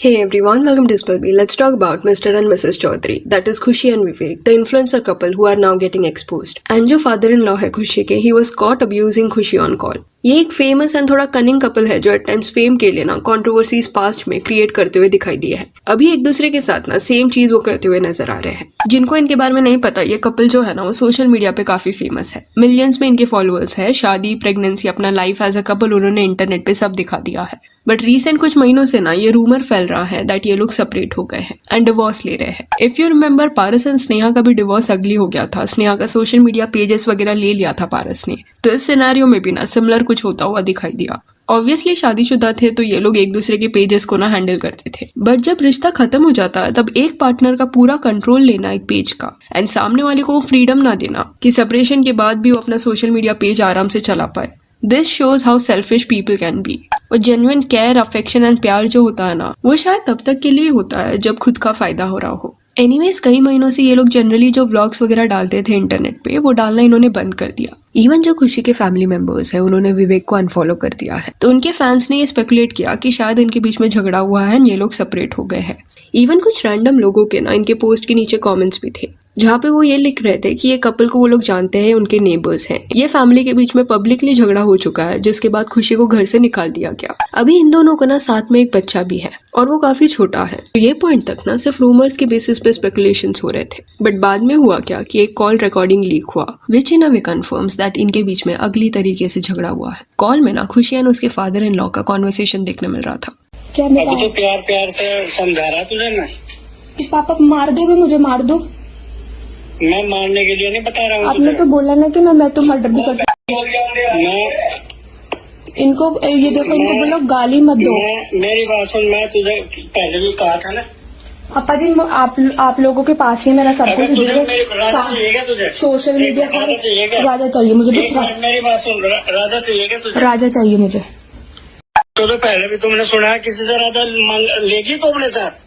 Hey everyone, welcome to Spurby. Let's talk about Mr. and Mrs. Chaudhary, that is Khushi and Vivek, the influencer couple who are now getting exposed. And जो father-in-law है खुशी के, he was caught abusing खुशी on call. ये एक famous and थोड़ा cunning couple है जो एट टाइम्स फेम के लिए ना कंट्रोवर्सीज पास्ट में क्रिएट करते हुए दिखाई दिए है। अभी एक दूसरे के साथ ना सेम चीज वो करते हुए नजर आ रहे हैं। जिनको इनके बारे में नहीं पता, ये कपल जो है ना वो सोशल मीडिया पे काफी फेमस है। मिलियंस में इनके फॉलोअर्स है। शादी, प्रेगनेंसी, अपना लाइफ एज अ कपल उन्होंने इंटरनेट पे सब दिखा दिया है। बट रिसेंट कुछ महीनों से ना ये रूमर फैल रहा है दैट ये लोग सेपरेट हो गए हैं एंड डिवोर्स ले रहे हैं। If you remember, Paras and Sneha का भी डिवोर्स अगली हो गया था। स्नेहा का सोशल मीडिया पेजेस वगैरह ले लिया था पारस ने। तो इस सिनेरियो में भी ना सिमिलर कुछ होता हुआ दिखाई दिया। ऑब्वियसली शादीशुदा थे तो ये लोग एक दूसरे के पेजेस को ना हैंडल करते थे। बट जब रिश्ता खत्म हो जाता है तब एक पार्टनर का पूरा कंट्रोल लेना एक पेज का एंड सामने वाले को फ्रीडम ना देना कि सेपरेशन के बाद भी वो अपना सोशल मीडिया पेज आराम से चला पाए। This shows how selfish people can be. और जेन्युइन केयर, अफेक्शन एंड प्यार जो होता है ना वो शायद तब तक के लिए होता है जब खुद का फायदा हो रहा हो। एनीवेज, कई महीनों से ये लोग जनरली जो व्लॉग्स वगैरह डालते थे इंटरनेट पे वो डालना इन्होंने बंद कर दिया। इवन जो खुशी के फैमिली मेंबर्स हैं उन्होंने विवेक को अनफॉलो कर दिया है। तो उनके फैंस ने ये स्पेकुलेट किया कि शायद इनके बीच में झगड़ा हुआ है और ये लोग सेपरेट हो गए हैं। इवन कुछ रैंडम लोगों के ना इनके पोस्ट के नीचे कमेंट्स भी थे जहाँ पे वो ये लिख रहे थे कि ये कपल को वो लोग जानते हैं, उनके नेबर्स हैं। ये फैमिली के बीच में पब्लिकली झगड़ा हो चुका है जिसके बाद खुशी को घर से निकाल दिया गया। अभी इन दोनों को ना साथ में एक बच्चा भी है और वो काफी छोटा है। तो ये पॉइंट तक ना सिर्फ रूमर्स के बेसिस पे स्पेकुलेशंस हो रहे थे। बट बाद में हुआ क्या कि एक कॉल रिकॉर्डिंग लीक हुआ विच इन अ वे कंफर्म्स दैट इनके बीच में अगली तरीके से झगड़ा हुआ है। कॉल में ना खुशी एंड उसके फादर इन लॉ का कॉन्वर्सेशन देखने मिल रहा था। क्या अभी तो प्यार प्यार से समझा रहा तुझे ना। पापा मार दोगे मुझे? मार दो। मैं मारने के लिए नहीं बता रहा हूँ। आपने तो बोला ना कि मैं तो मर्डर भी कर सकती। इनको ये देखो, इनको बोलो गाली मत दो। मेरी बात सुन, मैं तुझे पहले भी कहा था ना। पापा जी, आप लोगों के पास ही मेरा सब कुछ तुझे सोशल मीडिया पर राजा चाहिए मुझे। मेरी बात सुन, राजा चाहिए क्या तुझे? राजा चाहिए मुझे। तो पहले भी तुमने सुना है किसी से राजा लेगी तो अपने साथ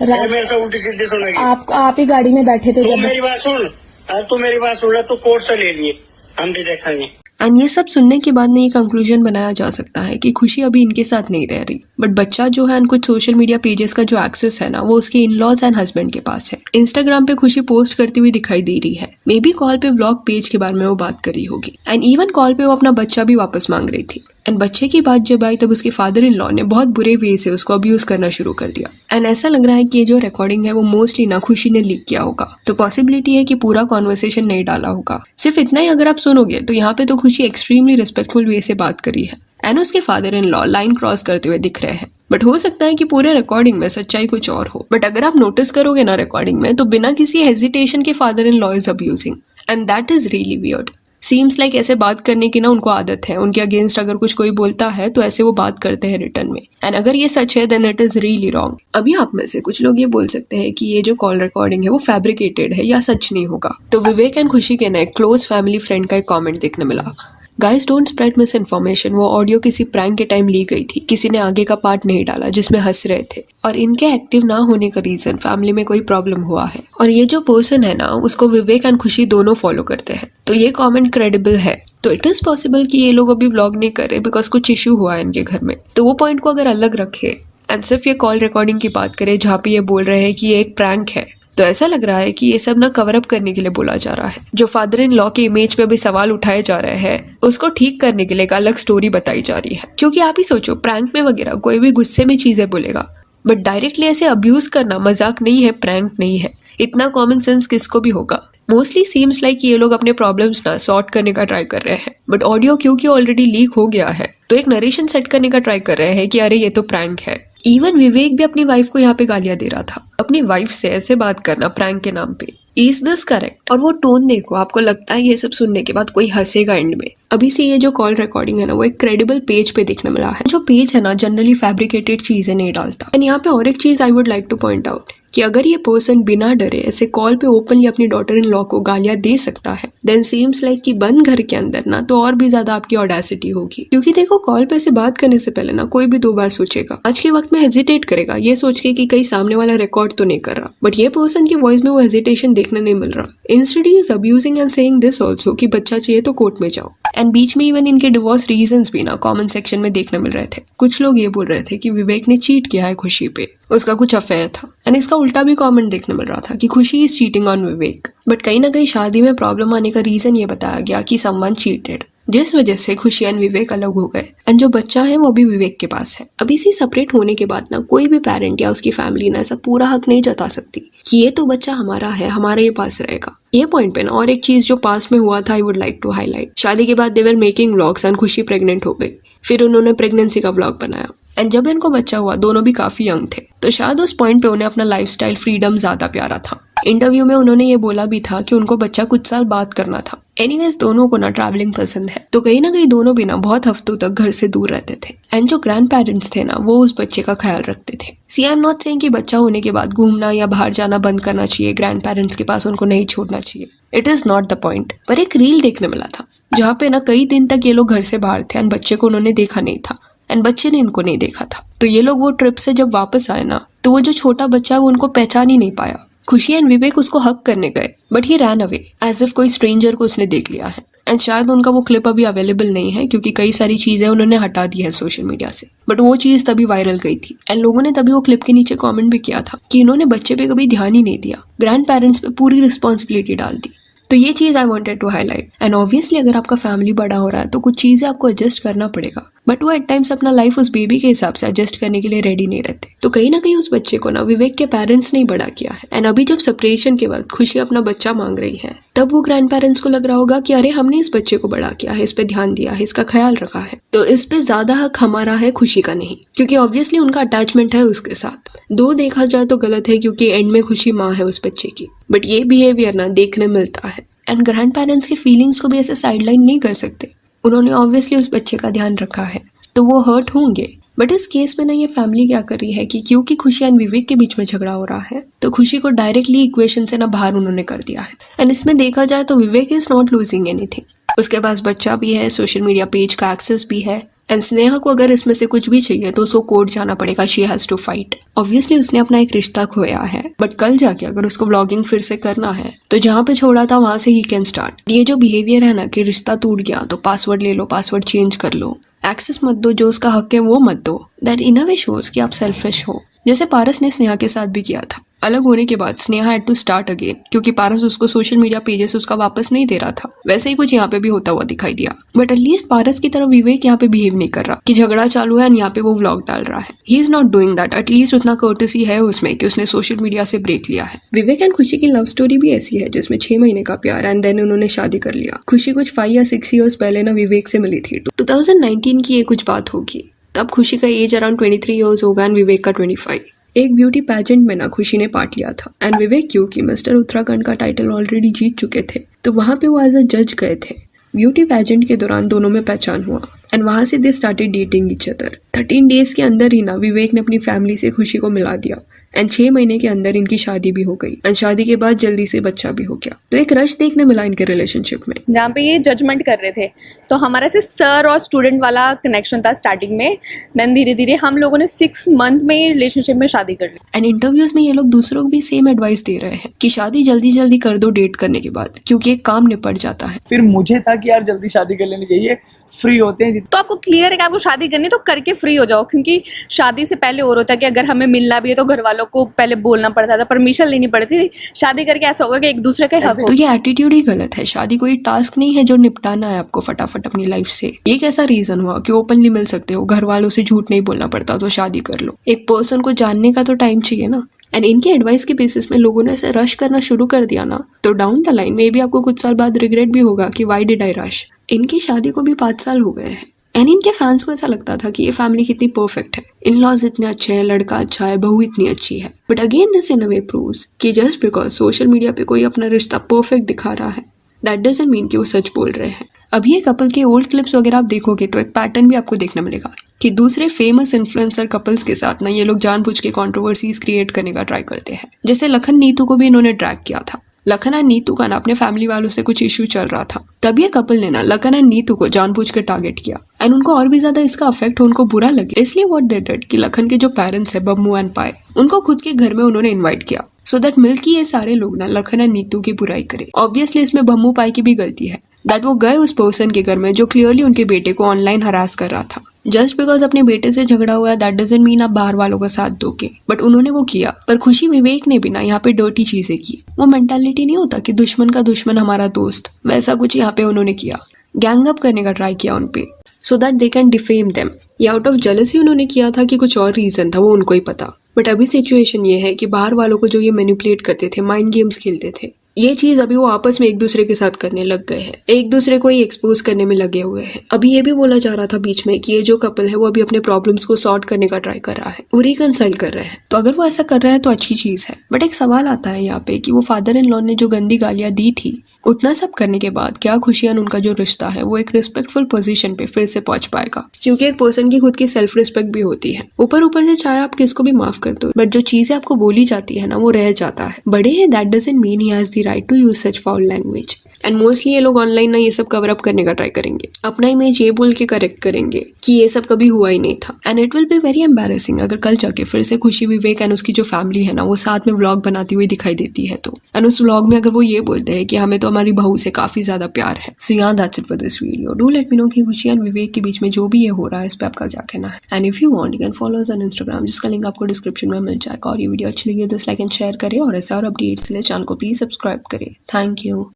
मेरे से उल्टी सीधी सुनेगी। आप ही गाड़ी में बैठे थे। मेरी बात सुन, अब तू मेरी बात सुन ले, तू कोर्ट से ले लिए, हम भी देखेंगे। एंड ये सब सुनने के बाद ने ये कंक्लूजन बनाया जा सकता है कि खुशी अभी इनके साथ नहीं रह रही। बट बच्चा जो है कुछ सोशल मीडिया पेजेस का जो एक्सेस है ना वो उसके इन लॉज एंड हस्बैंड के पास है। इंस्टाग्राम पे खुशी पोस्ट करती हुई दिखाई दे रही है। मे बी कॉल पे व्लॉग पेज के बारे में वो बात कर रही होगी। एंड इवन कॉल पे वो अपना बच्चा भी वापस मांग रही थी। एंड बच्चे की बात जब आई तब उसके फादर इन लॉ ने बहुत बुरे वे से उसको अब्यूज करना शुरू कर दिया। एंड ऐसा लग रहा है कि ये जो रिकॉर्डिंग है वो मोस्टली ना खुशी ने लीक किया होगा। तो पॉसिबिलिटी है कि पूरा कॉन्वर्सेशन नहीं डाला होगा। सिर्फ इतना ही अगर आप सुनोगे तो यहाँ पे तो खुशी एक्सट्रीमली रिस्पेक्टफुल वे से बात करी है एंड उसके father in law line cross करते हुए दिख रहे हैं। बट हो सकता है कि पूरे रिकॉर्डिंग में सच्चाई कुछ और हो। बट अगर आप नोटिस करोगे ना रिकॉर्डिंग में तो बिना किसी हेजिटेशन के father in law is abusing and that is really weird. Seems like ऐसे बात करने की ना उनको आदत है। उनके अगेंस्ट अगर कुछ कोई बोलता है तो ऐसे वो बात करते हैं रिटर्न में। एंड अगर ये सच है then it is really wrong. अभी आप में से कुछ लोग ये बोल सकते हैं कि ये जो कॉल रिकॉर्डिंग है वो फैब्रिकेटेड है या सच नहीं होगा। तो विवेक एंड खुशी के ना एक क्लोज फैमिली फ्रेंड का एक कॉमेंट देखने मिला, guys don't spread miss information. वो ऑडियो किसी प्रैंक के टाइम ली गई थी। किसी ने आगे का पार्ट नहीं डाला जिसमें हंस रहे थे। और इनके एक्टिव ना होने का रीजन फैमिली में कोई प्रॉब्लम हुआ है। और ये जो पर्सन है ना उसको विवेक एंड खुशी दोनों फॉलो करते हैं। तो ये कमेंट क्रेडिबल है। तो इट इज पॉसिबल कि ये लोग अभी व्लॉग नहीं कर रहे बिकॉज कुछ इशू हुआ है इनके घर में। तो वो पॉइंट को अगर अलग रखे एंड सिर्फ ये कॉल रिकॉर्डिंग की बात करे जहाँ पे ये बोल रहे हैं कि ये एक प्रैंक है, तो ऐसा लग रहा है कि ये सब ना कवर अप करने के लिए बोला जा रहा है। जो फादर इन लॉ के इमेज पे अभी सवाल उठाए जा रहे हैं उसको ठीक करने के लिए एक अलग स्टोरी बताई जा रही है। क्योंकि आप ही सोचो, प्रैंक में वगैरह कोई भी गुस्से में चीजें बोलेगा बट डायरेक्टली ऐसे अब्यूज करना मजाक नहीं है, प्रैंक नहीं है। इतना कॉमन सेंस किसको भी होगा। मोस्टली सीम्स लाइक ये लोग अपने प्रॉब्लम्स ना सॉर्ट करने का ट्राई कर रहे हैं। बट ऑडियो क्योंकि ऑलरेडी लीक हो गया है तो एक नरेशन सेट करने का ट्राई कर रहे हैं कि अरे ये तो प्रैंक है। इवन विवेक भी अपनी वाइफ को यहाँ पे गालियां दे रहा था। अपनी वाइफ से ऐसे बात करना प्रैंक के नाम पे, इज दिस करेक्ट? और वो टोन देखो, आपको लगता है ये सब सुनने के बाद कोई हंसेगा एंड में। अभी से ये जो कॉल रिकॉर्डिंग है ना वो एक क्रेडिबल पेज पे देखने मिला है। जो पेज है ना जनरली फैब्रिकेटेड चीजें नहीं डालता। एंड यहाँ पे और एक चीज आई would like two point out कि अगर ये पर्सन बिना डरे ऐसे कॉल पे ओपनली अपनी डॉटर इन लॉ को गालियां दे सकता है देन सीम्स लाइक कि बंद घर के अंदर ना तो और भी ज्यादा आपकी ऑडेसिटी होगी। क्योंकि देखो, कॉल पे से बात करने से पहले ना कोई भी 2 बार सोचेगा। आज के वक्त में हेजिटेट करेगा ये सोच के कि कहीं सामने वाला रिकॉर्ड तो नहीं कर रहा। बट ये पर्सन की वॉइस में वो हेजिटेशन देखने नहीं मिल रहा। Instead he is abusing and saying this also कि बच्चा चाहिए तो कोर्ट में जाओ। एंड बीच में इवन इनके डिवोर्स रीजंस भी ना कमेंट सेक्शन में देखने मिल रहे थे। कुछ लोग ये बोल रहे थे कि विवेक ने चीट किया है खुशी पे उसका कुछ अफेयर था। एंड इसका उल्टा भी कमेंट देखने मिल रहा था कि खुशी is cheating on Vivek. But कहीं ना कहीं शादी में प्रॉब्लम आने का रीजन ये बताया गया कि समवन चीटेड, जिस वजह से खुशी एंड विवेक अलग हो गए। एंड जो बच्चा है वो भी विवेक के पास है। अब इसी सेपरेट होने के बाद ना कोई भी पेरेंट या उसकी फैमिली ना ऐसा पूरा हक नहीं जता सकती कि ये तो बच्चा हमारा है, हमारे पास रहेगा। ये पॉइंट पे ना और एक चीज जो पास में हुआ था I would like to highlight. शादी के बाद they were making vlogs and Khushi pregnant हो गई। फिर उन्होंने प्रेगनेंसी का व्लॉग बनाया एंड जब इनको बच्चा हुआ दोनों भी काफी यंग थे, तो शायद उस पॉइंट पे उन्हें अपना लाइफस्टाइल फ्रीडम ज्यादा प्यारा था। इंटरव्यू में उन्होंने ये बोला भी था कि उनको बच्चा कुछ साल बाद करना था। एनीवेज दोनों को ना ट्रैवलिंग पसंद है, तो कहीं ना कहीं दोनों भी ना बहुत हफ्तों तक घर से दूर रहते थे। एंड जो ग्रैंड पेरेंट्स थे ना वो उस बच्चे का ख्याल रखते थे। सी आई एम नॉट सेइंग कि बच्चा होने के बाद घूमना या बाहर जाना बंद करना चाहिए, ग्रैंड पेरेंट्स के पास उनको नहीं छोड़ना चाहिए। It is not the point. पर एक रील देखने मिला था जहाँ पे ना कई दिन तक ये लोग घर से बाहर थे एंड बच्चे को उन्होंने देखा नहीं था एंड बच्चे ने इनको नहीं देखा था। तो ये लोग वो ट्रिप से जब वापस आए ना, तो वो जो छोटा बच्चा है वो उनको पहचान ही नहीं पाया। खुशी एंड विवेक उसको हक करने गए but he ran away as if कोई स्ट्रेंजर को उसने देख लिया है। एंड शायद उनका वो क्लिप अभी अवेलेबल नहीं है क्योंकि कई सारी चीजें उन्होंने हटा दी है सोशल मीडिया से। बट वो चीज तभी वायरल गई थी एंड लोगों ने तभी वो क्लिप के नीचे कमेंट भी किया था कि इन्होंने बच्चे पे कभी ध्यान ही नहीं दिया, ग्रैंड पेरेंट्स पे पूरी रिस्पॉन्सिबिलिटी डाल दी। तो ये चीज I wanted to highlight. And obviously अगर आपका फैमिली बड़ा हो रहा है तो कुछ चीजें आपको एडजस्ट करना पड़ेगा, बट वो एट टाइम्स अपना लाइफ उस बेबी के हिसाब से एडजस्ट करने के लिए रेडी नहीं रहते। तो कहीं ना कहीं उस बच्चे को ना विवेक के पेरेंट्स ने ही बड़ा किया है। एंड अभी जब सेपरेशन के बाद खुशी अपना बच्चा मांग रही है, तब वो ग्रैंड पेरेंट्स को लग रहा होगा कि अरे हमने इस बच्चे को बड़ा किया है, इस पे ध्यान दिया है, इसका ख्याल रखा है, तो इस पे ज्यादा हक हमारा है, खुशी का नहीं, क्योंकि ऑब्वियसली उनका अटैचमेंट है उसके साथ। दो देखा जाए तो गलत है क्योंकि एंड में खुशी माँ है उस बच्चे की, बट ये बिहेवियर ना देखने मिलता है। एंड ग्रैंड पेरेंट्स की फीलिंग्स को भी ऐसे साइडलाइन नहीं कर सकते। उन्होंने ऑब्वियसली उस बच्चे का ध्यान रखा है तो वो हर्ट होंगे। बट इस केस में ना ये फैमिली क्या कर रही है कि क्योंकि खुशी एंड विवेक के बीच में झगड़ा हो रहा है तो खुशी को डायरेक्टली इक्वेशन से ना बाहर उन्होंने कर दिया है। एंड इसमें देखा जाए तो विवेक इज नॉट लूजिंग एनीथिंग। उसके पास बच्चा भी है, सोशल मीडिया पेज का एक्सेस भी है। एंड स्नेहा को अगर इसमें से कुछ भी चाहिए तो उसको कोर्ट जाना पड़ेगा, she has to fight. Obviously उसने अपना एक रिश्ता खोया है, बट कल जाके अगर उसको व्लॉगिंग फिर से करना है तो जहाँ पे छोड़ा था वहां से ही कैन स्टार्ट। ये जो बिहेवियर है ना कि रिश्ता टूट गया तो पासवर्ड ले लो, पासवर्ड चेंज कर लो, एक्सेस मत दो, जो उसका हक है वो मत दो, that in a way shows कि आप सेल्फिश हो। जैसे पारस ने स्नेहा के साथ भी किया था। अलग होने के बाद Sneha had to start again क्योंकि पारस उसको सोशल मीडिया पेजेस उसका वापस नहीं दे रहा था। वैसे ही कुछ यहाँ पे भी होता हुआ दिखाई दिया, बट एटलीस्ट पारस की तरफ विवेक यहाँ पे बिहेव नहीं कर रहा कि झगड़ा चालू है और यहाँ पे वो व्लॉग डाल रहा है। He is not doing that. At least उतना कर्टेसी है उसमें कि उसने सोशल मीडिया से ब्रेक लिया है। विवेक एंड खुशी की लव स्टोरी भी ऐसी है जिसमें 6 महीने का प्यार एंड देन उन्होंने शादी कर लिया। खुशी कुछ 5 या 6 ईयर्स पहले ना विवेक से मिली थी। 2019 की ये कुछ बात होगी, तब खुशी का एज अराउंड 23 ईयर्स होगा एंड विवेक का 25। एक ब्यूटी पैजेंट में ना खुशी ने पार्ट लिया था एंड विवेक क्योंकि मिस्टर उत्तराखंड का टाइटल ऑलरेडी जीत चुके थे तो वहां पे वो एज अ जज गए थे। ब्यूटी पैजेंट के दौरान दोनों में पहचान हुआ एंड वहां से they started dating each other. 13 days के अंदर ही ना विवेक ने अपनी फैमिली से खुशी को मिला दिया एंड 6 महीने के अंदर इनकी शादी भी हो गई एंड शादी के बाद जल्दी से बच्चा भी हो गया। तो एक रश देखने मिला इनके रिलेशनशिप में, जहाँ पे ये जजमेंट कर रहे थे। तो हमारा से सर और स्टूडेंट वाला कनेक्शन था स्टार्टिंग में, देन धीरे धीरे हम लोगों ने 6 मंथ में रिलेशनशिप में शादी कर ली। एंड इंटरव्यूज में ये लोग दूसरों को भी सेम एडवाइस दे रहे हैं कि शादी जल्दी जल्दी कर दो डेट करने के बाद, क्योंकि एक काम निपट जाता है। फिर मुझे था कि यार जल्दी शादी कर लेनी चाहिए, फ्री होते हैं। तो आपको क्लियर है कि आपको शादी करनी है तो करके फ्री हो जाओ, क्योंकि शादी से पहले और होता है कि अगर हमें मिलना भी है तो घर वालों को पहले बोलना पड़ता था, परमिशन लेनी पड़ती थी। शादी करके ऐसा होगा कि एक दूसरे का हक हो। तो ये एटीट्यूड ही गलत है। शादी कोई टास्क नहीं है जो निपटाना है आपको फटाफट अपनी लाइफ से। ये कैसा रीजन हुआ कि ओपनली मिल सकते हो, घर वालों से झूठ नहीं बोलना पड़ता तो शादी कर लो। एक पर्सन को जानने का तो टाइम चाहिए ना। एंड इनके एडवाइस के बेसिस में लोगों ने ऐसे रश करना शुरू कर दिया ना, तो डाउन द लाइन में भी आपको कुछ साल बाद रिग्रेट भी होगा कि व्हाई डिड आई रश। इनकी शादी को भी 5 साल हो गए हैं एंड इनके फैंस को ऐसा लगता था कि ये फैमिली कितनी परफेक्ट है, इन लॉज इतने अच्छे हैं, लड़का अच्छा है, बहू इतनी अच्छी है। But again this in a way proves कि जस्ट बिकॉज सोशल मीडिया पे कोई अपना रिश्ता परफेक्ट दिखा रहा है, दैट डजंट मीन कि वो सच बोल रहे हैं। अभी ये कपल के ओल्ड क्लिप्स वगैरह आप देखोगे तो एक पैटर्न भी आपको देखने मिलेगा कि दूसरे फेमस इन्फ्लुएंसर कपल्स के साथ ना ये लोग जानबूझ के कंट्रोवर्सीज क्रिएट करने का ट्राई करते हैं। जैसे लखन नीतू को भी इन्होंने ड्रैग किया था। लखन एंड नीतू का ना अपने फैमिली वालों से कुछ इशू चल रहा था, तभी ये कपल ने ना लखन एंड नीतू को जानबूझ के टारगेट किया एंड उनको और भी ज्यादा इसका अफेक्ट हो, उनको बुरा लगे। इसलिए व्हाट दे डिड कि लखन के जो पेरेंट्स है बब्बू एंड पाए, उनको खुद के घर में उन्होंने इन्वाइट किया सो दैट मिलके ये सारे लोग ना लखन एंड नीतू की बुराई करे। ऑब्वियसली इसमें बम्मू पाई की भी गलती है दैट वो गए उस पर्सन के घर में जो क्लियरली उनके बेटे को ऑनलाइन हरास कर रहा था जस्ट बिकॉज अपने बेटे से झगड़ा हुआ है दैट डजंट मीन आप बाहर वालों का साथ दोगे, बट उन्होंने वो किया। पर खुशी विवेक ने भी ना यहाँ पे डर्टी चीजें की। वो मेंटालिटी नहीं होता कि दुश्मन का दुश्मन हमारा दोस्त, वैसा कुछ यहाँ पे उन्होंने किया। गैंग अप करने का ट्राई किया उनपे so that they can defame them. ये आउट ऑफ जेलसी उन्होंने किया था कि कुछ और रीजन था, वो उनको ही पता। बट अभी सिचुएशन ये है कि बाहर वालों को जो ये मैनिपुलेट करते थे, माइंड गेम्स खेलते थे, ये चीज अभी वो आपस में एक दूसरे के साथ करने लग गए हैं, एक दूसरे को ही एक्सपोज करने में लगे हुए हैं। अभी ये भी बोला जा रहा था बीच में कि ये जो कपल है वो अभी अपने प्रॉब्लम्स को सॉर्ट करने का ट्राई कर रहा है, वो रिकंसाइल कर रहे हैं। तो अगर वो ऐसा कर रहा है तो अच्छी चीज है। बट एक सवाल आता है यहाँ पे कि वो फादर इन लॉ ने जो गंदी गालियां दी थी, उतना सब करने के बाद क्या खुशियान उनका जो रिश्ता है वो एक रिस्पेक्टफुल पोजीशन पे फिर से पहुंच पाएगा? क्योंकि एक पर्सन की खुद की सेल्फ रिस्पेक्ट भी होती है। ऊपर ऊपर से चाहे आप किसको भी माफ कर दो, बट जो चीजें आपको बोली जाती है ना वो रह जाता है। बड़े हैं that doesn't mean he has the right to use such foul language. And mostly ये लोग ऑनलाइन ना ये सब कवर अप करने का ट्राई करेंगे, अपना इमेज ये बोल के करेक्ट करेंगे कि ये सब कभी हुआ ही नहीं था। And it will be very embarrassing अगर कल जाके फिर से खुशी विवेक एंड उसकी जो फैमिली है ना वो साथ में व्लॉग बनाती हुई दिखाई देती है तो। एंड उस व्लॉग में अगर वो ये बोलते हैं कि हमें तो हमारी बहू से काफी ज्यादा प्यार है। सो यहाँ that's it for this video. Do let me know कि खुशी एंड विवेक के बीच में जो भी ये हो रहा है इस पे आपका क्या कहना है। And if you want you can follow us on Instagram, जिसका लिंक आपको डिस्क्रिप्शन में मिल जाएगा। और ये वीडियो अच्छी लगी तो लाइक एंड शेयर करें और ऐसे और अपडेट्स के लिए चैनल को प्लीज सब्सक्राइब करें। Thank you.